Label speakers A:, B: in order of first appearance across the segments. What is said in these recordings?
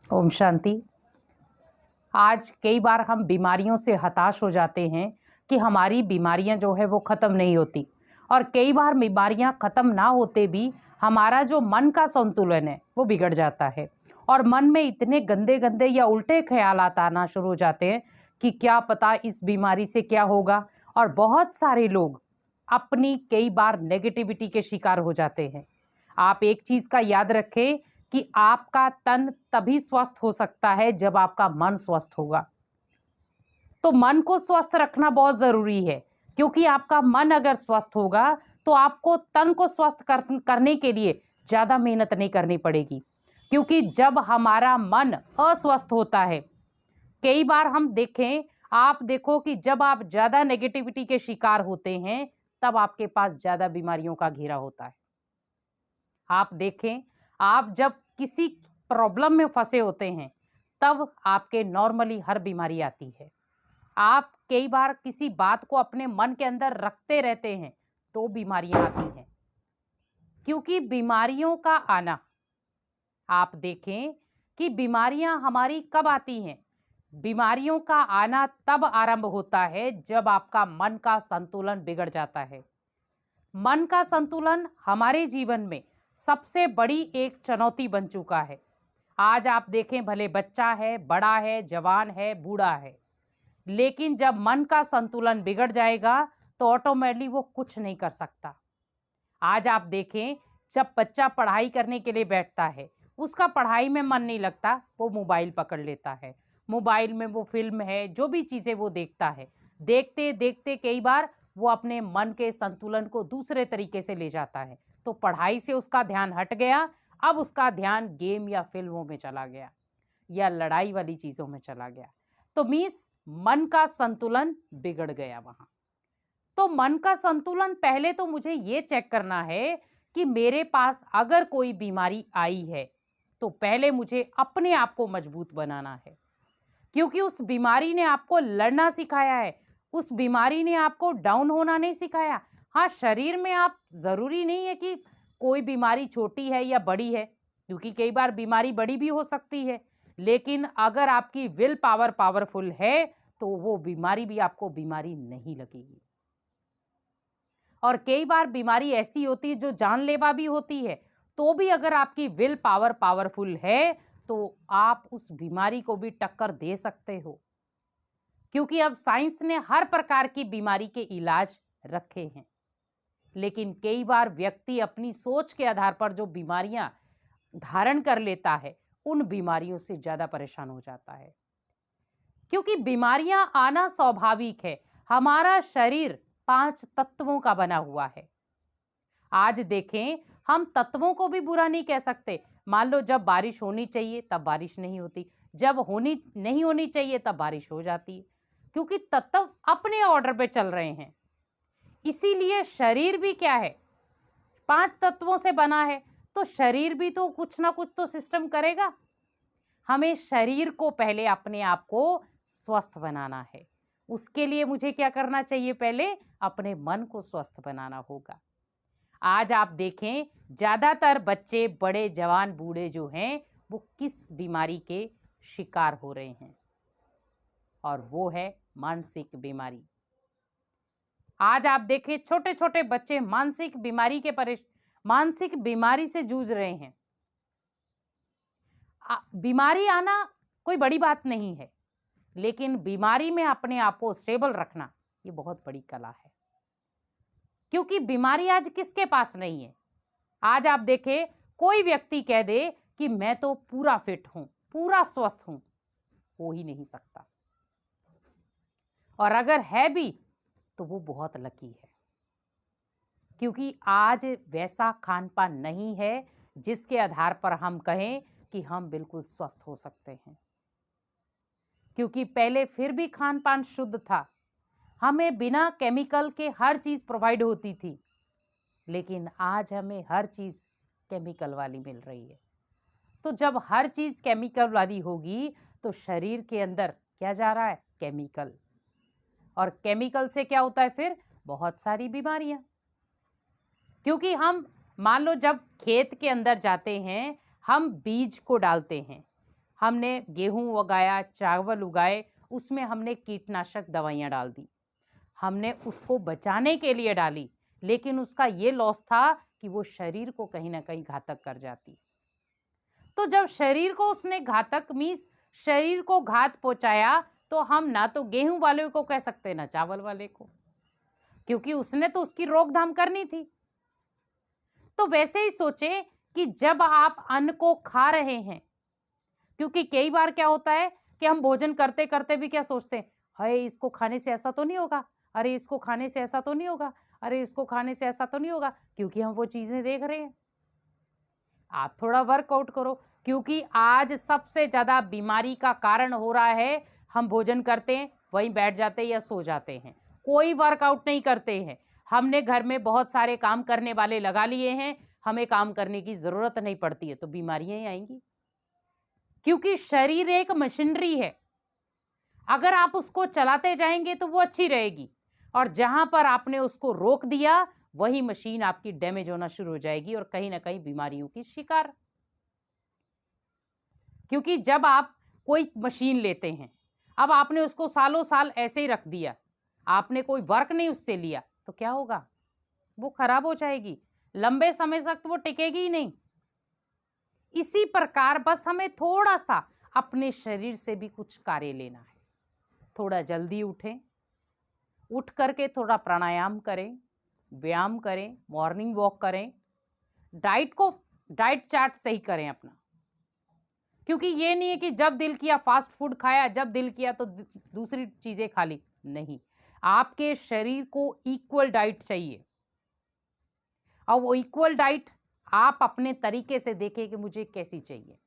A: ओम शांति। आज कई बार हम बीमारियों से हताश हो जाते हैं कि हमारी बीमारियां जो है वो ख़त्म नहीं होती, और कई बार बीमारियां ख़त्म ना होते भी हमारा जो मन का संतुलन है वो बिगड़ जाता है, और मन में इतने गंदे गंदे या उल्टे ख्यालात आना शुरू हो जाते हैं कि क्या पता इस बीमारी से क्या होगा। और बहुत सारे लोग अपनी कई बार नेगेटिविटी के शिकार हो जाते हैं। आप एक चीज़ का याद रखें कि आपका तन तभी स्वस्थ हो सकता है जब आपका मन स्वस्थ होगा। तो मन को स्वस्थ रखना बहुत ज़रूरी है, क्योंकि आपका मन अगर स्वस्थ होगा तो आपको तन को स्वस्थ करने के लिए ज़्यादा मेहनत नहीं करनी पड़ेगी। क्योंकि जब हमारा मन अस्वस्थ होता है, कई बार हम देखें, आप देखो कि जब आप ज़्यादा नेगेटिविटी के शिकार होते हैं तब आपके पास ज़्यादा बीमारियों का घेरा होता है। आप देखें, आप जब किसी प्रॉब्लम में फंसे होते हैं तब आपके नॉर्मली हर बीमारी आती है। आप कई बार किसी बात को अपने मन के अंदर रखते रहते हैं तो बीमारियां आती हैं। क्योंकि बीमारियों का आना, आप देखें कि बीमारियां हमारी कब आती हैं। बीमारियों का आना तब आरंभ होता है जब आपका मन का संतुलन बिगड़ जाता है। मन का संतुलन हमारे जीवन में सबसे बड़ी एक चुनौती बन चुका है। आज आप देखें, भले बच्चा है, बड़ा है, जवान है, बूढ़ा है, लेकिन जब मन का संतुलन बिगड़ जाएगा तो ऑटोमेटिकली वो कुछ नहीं कर सकता। आज आप देखें, जब बच्चा पढ़ाई करने के लिए बैठता है, उसका पढ़ाई में मन नहीं लगता, वो मोबाइल पकड़ लेता है। मोबाइल में वो फिल्म है, जो भी चीज़ें वो देखता है, देखते देखते कई बार वो अपने मन के संतुलन को दूसरे तरीके से ले जाता है। तो पढ़ाई से उसका ध्यान हट गया, अब उसका ध्यान गेम या फिल्मों में चला गया, या लड़ाई वाली चीज़ों में चला गया। तो मीन्स मन का संतुलन बिगड़ गया वहाँ। तो मन का संतुलन, पहले तो मुझे ये चेक करना है कि मेरे पास अगर कोई बीमारी आई है तो पहले मुझे अपने आप को मजबूत बनाना है। क्योंकि उस बीमारी ने आपको लड़ना सिखाया है, उस बीमारी ने आपको डाउन होना नहीं सिखाया। हाँ, शरीर में आप, ज़रूरी नहीं है कि कोई बीमारी छोटी है या बड़ी है, क्योंकि कई बार बीमारी बड़ी भी हो सकती है, लेकिन अगर आपकी विल पावर पावरफुल है तो वो बीमारी भी आपको बीमारी नहीं लगेगी। और कई बार बीमारी ऐसी होती है जो जानलेवा भी होती है, तो भी अगर आपकी विल पावर पावरफुल है तो आप उस बीमारी को भी टक्कर दे सकते हो। क्योंकि अब साइंस ने हर प्रकार की बीमारी के इलाज रखे हैं, लेकिन कई बार व्यक्ति अपनी सोच के आधार पर जो बीमारियां धारण कर लेता है, उन बीमारियों से ज्यादा परेशान हो जाता है। क्योंकि बीमारियां आना स्वाभाविक है। हमारा शरीर 5 तत्वों का बना हुआ है। आज देखें, हम तत्वों को भी बुरा नहीं कह सकते। मान लो, जब बारिश होनी चाहिए तब बारिश नहीं होती, जब होनी नहीं होनी चाहिए तब बारिश हो जाती है, क्योंकि तत्व अपने ऑर्डर पे चल रहे हैं। इसीलिए शरीर भी क्या है, 5 तत्वों से बना है, तो शरीर भी तो कुछ ना कुछ तो सिस्टम करेगा। हमें शरीर को पहले अपने आप को स्वस्थ बनाना है। उसके लिए मुझे क्या करना चाहिए, पहले अपने मन को स्वस्थ बनाना होगा। आज आप देखें, ज्यादातर बच्चे, बड़े, जवान, बूढ़े जो हैं, वो किस बीमारी के शिकार हो रहे हैं, और वो है मानसिक बीमारी। आज आप देखें, छोटे छोटे बच्चे मानसिक बीमारी से जूझ रहे हैं। बीमारी आना कोई बड़ी बात नहीं है, लेकिन बीमारी में अपने आप को स्टेबल रखना ये बहुत बड़ी कला है। क्योंकि बीमारी आज किसके पास नहीं है। आज आप देखें, कोई व्यक्ति कह दे कि मैं तो पूरा फिट हूं, पूरा स्वस्थ हूं, हो ही नहीं सकता। और अगर है भी तो वो बहुत लकी है, क्योंकि आज वैसा खान पान नहीं है जिसके आधार पर हम कहें कि हम बिल्कुल स्वस्थ हो सकते हैं। क्योंकि पहले फिर भी खान पान शुद्ध था, हमें बिना केमिकल के हर चीज प्रोवाइड होती थी, लेकिन आज हमें हर चीज केमिकल वाली मिल रही है। तो जब हर चीज केमिकल वाली होगी तो शरीर के अंदर क्या जा रहा है, केमिकल। और केमिकल से क्या होता है, फिर बहुत सारी बीमारियां। क्योंकि हम, मान लो, जब खेत के अंदर जाते हैं, हम बीज को डालते हैं, हमने गेहूं उगाया, चावल उगाए, उसमें हमने कीटनाशक दवाइयां डाल दी, हमने उसको बचाने के लिए डाली, लेकिन उसका ये लॉस था कि वो शरीर को कहीं ना कहीं घातक कर जाती। तो जब शरीर को उसने घातक मीन्स शरीर को घात पहुंचाया, तो हम ना तो गेहूं वाले को कह सकते ना चावल वाले को, क्योंकि उसने तो उसकी रोकथाम करनी थी। तो वैसे ही सोचे कि जब आप अन्न को खा रहे हैं, क्योंकि कई बार क्या होता है कि हम भोजन करते करते भी क्या सोचते हैं, हाय इसको खाने से ऐसा तो नहीं होगा, अरे इसको खाने से ऐसा तो नहीं होगा, अरे इसको खाने से ऐसा तो नहीं होगा, क्योंकि हम वो चीजें देख रहे हैं। आप थोड़ा वर्कआउट करो, क्योंकि आज सबसे ज्यादा बीमारी का कारण हो रहा है, हम भोजन करते हैं वहीं बैठ जाते हैं या सो जाते हैं, कोई वर्कआउट नहीं करते हैं। हमने घर में बहुत सारे काम करने वाले लगा लिए हैं, हमें काम करने की जरूरत नहीं पड़ती है, तो बीमारियां ही आएंगी। क्योंकि शरीर एक मशीनरी है, अगर आप उसको चलाते जाएंगे तो वो अच्छी रहेगी, और जहां पर आपने उसको रोक दिया वही मशीन आपकी डैमेज होना शुरू हो जाएगी और कहीं ना कहीं बीमारियों की शिकार। क्योंकि जब आप कोई मशीन लेते हैं, अब आपने उसको सालों साल ऐसे ही रख दिया, आपने कोई वर्क नहीं उससे लिया, तो क्या होगा, वो खराब हो जाएगी, लंबे समय तक वो टिकेगी ही नहीं। इसी प्रकार बस हमें थोड़ा सा अपने शरीर से भी कुछ कार्य लेना है। थोड़ा जल्दी उठें, उठ करके थोड़ा प्राणायाम करें, व्यायाम करें, मॉर्निंग वॉक करें, डाइट चार्ट सही करें अपना। क्योंकि ये नहीं है कि जब दिल किया फास्ट फूड खाया, जब दिल किया तो दूसरी चीजें खा ली, नहीं, आपके शरीर को इक्वल डाइट चाहिए। और वो इक्वल डाइट आप अपने तरीके से देखें कि मुझे कैसी चाहिए,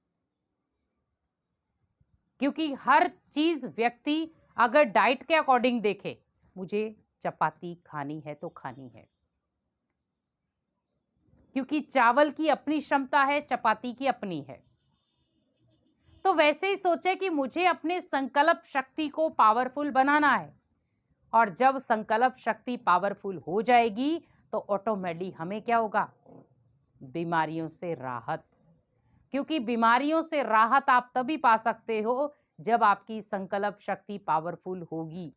A: क्योंकि हर चीज व्यक्ति अगर डाइट के अकॉर्डिंग देखे, मुझे चपाती खानी है तो खानी है, क्योंकि चावल की अपनी क्षमता है, चपाती की अपनी है। तो वैसे ही सोचे कि मुझे अपने संकल्प शक्ति को पावरफुल बनाना है, और जब संकल्प शक्ति पावरफुल हो जाएगी तो ऑटोमेटिकली हमें क्या होगा, बीमारियों से राहत। क्योंकि बीमारियों से राहत आप तभी पा सकते हो जब आपकी संकल्प शक्ति पावरफुल होगी।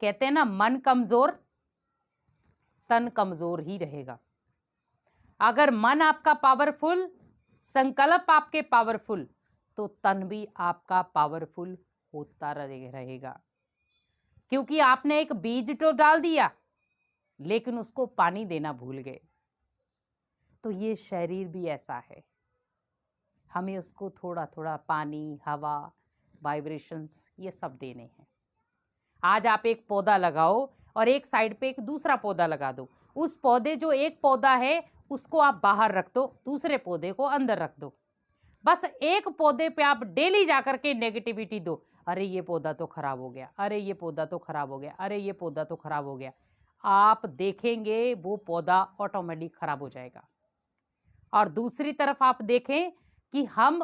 A: कहते हैं ना, मन कमजोर तन कमजोर ही रहेगा। अगर मन आपका पावरफुल, संकल्प आपके पावरफुल, तो तन भी आपका पावरफुल होता रहेगा। क्योंकि आपने एक बीज तो डाल दिया, लेकिन उसको पानी देना भूल गए। तो ये शरीर भी ऐसा है, हमें उसको थोड़ा थोड़ा पानी, हवा, वाइब्रेशंस ये सब देने हैं। आज आप एक पौधा लगाओ और एक साइड पे एक दूसरा पौधा लगा दो, उस पौधे जो एक पौधा है उसको आप बाहर रख दो, दूसरे पौधे को अंदर रख दो। बस एक पौधे पे आप डेली जाकर के नेगेटिविटी दो, अरे ये पौधा तो खराब हो गया, अरे ये पौधा तो खराब हो गया, अरे ये पौधा तो खराब हो गया, आप देखेंगे वो पौधा ऑटोमेटिक खराब हो जाएगा। और दूसरी तरफ आप देखें कि हम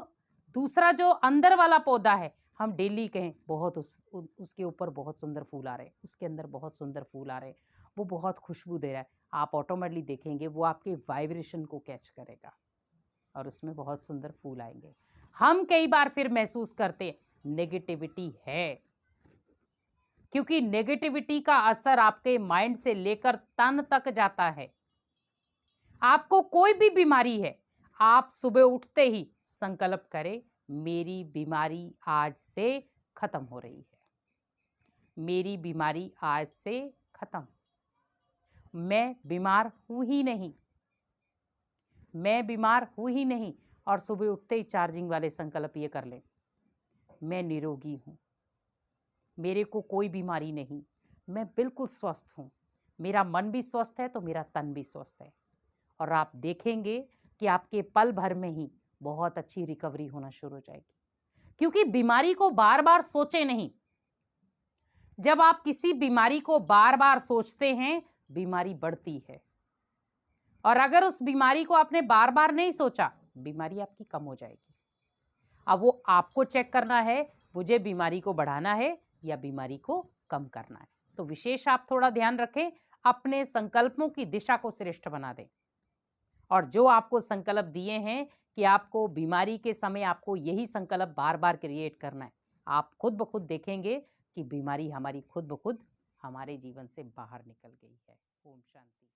A: दूसरा जो अंदर वाला पौधा है, हम डेली कहें बहुत उसके ऊपर बहुत सुंदर फूल आ रहे हैं, उसके अंदर बहुत सुंदर फूल आ रहे हैं, वो बहुत खुशबू दे रहा है, आप ऑटोमेटिकली देखेंगे वो आपके वाइब्रेशन को कैच करेगा और उसमें बहुत सुंदर फूल आएंगे। हम कई बार फिर महसूस करते नेगेटिविटी है, क्योंकि नेगेटिविटी का असर आपके माइंड से लेकर तन तक जाता है। आपको कोई भी बीमारी है, आप सुबह उठते ही संकल्प करें, मेरी बीमारी आज से खत्म हो रही है, मेरी बीमारी आज से खत्म, मैं बीमार हूं ही नहीं, मैं बीमार हूं ही नहीं। और सुबह उठते ही चार्जिंग वाले संकल्प ये कर लें, मैं निरोगी हूं, मेरे को कोई बीमारी नहीं, मैं बिल्कुल स्वस्थ हूं, मेरा मन भी स्वस्थ है तो मेरा तन भी स्वस्थ है। और आप देखेंगे कि आपके पल भर में ही बहुत अच्छी रिकवरी होना शुरू हो जाएगी। क्योंकि बीमारी को बार बार सोचे नहीं, जब आप किसी बीमारी को बार बार सोचते हैं बीमारी बढ़ती है, और अगर उस बीमारी को आपने बार बार नहीं सोचा, बीमारी आपकी कम हो जाएगी। अब वो आपको चेक करना है, मुझे बीमारी को बढ़ाना है या बीमारी को कम करना है। तो विशेष आप थोड़ा ध्यान रखें, अपने संकल्पों की दिशा को श्रेष्ठ बना दें और जो आपको संकल्प दिए हैं कि आपको बीमारी के समय आपको यही संकल्प बार-बार क्रिएट करना है, आप खुद ब खुद देखेंगे कि बीमारी हमारी खुद ब खुद हमारे जीवन से बाहर निकल गई है। ओम शांति।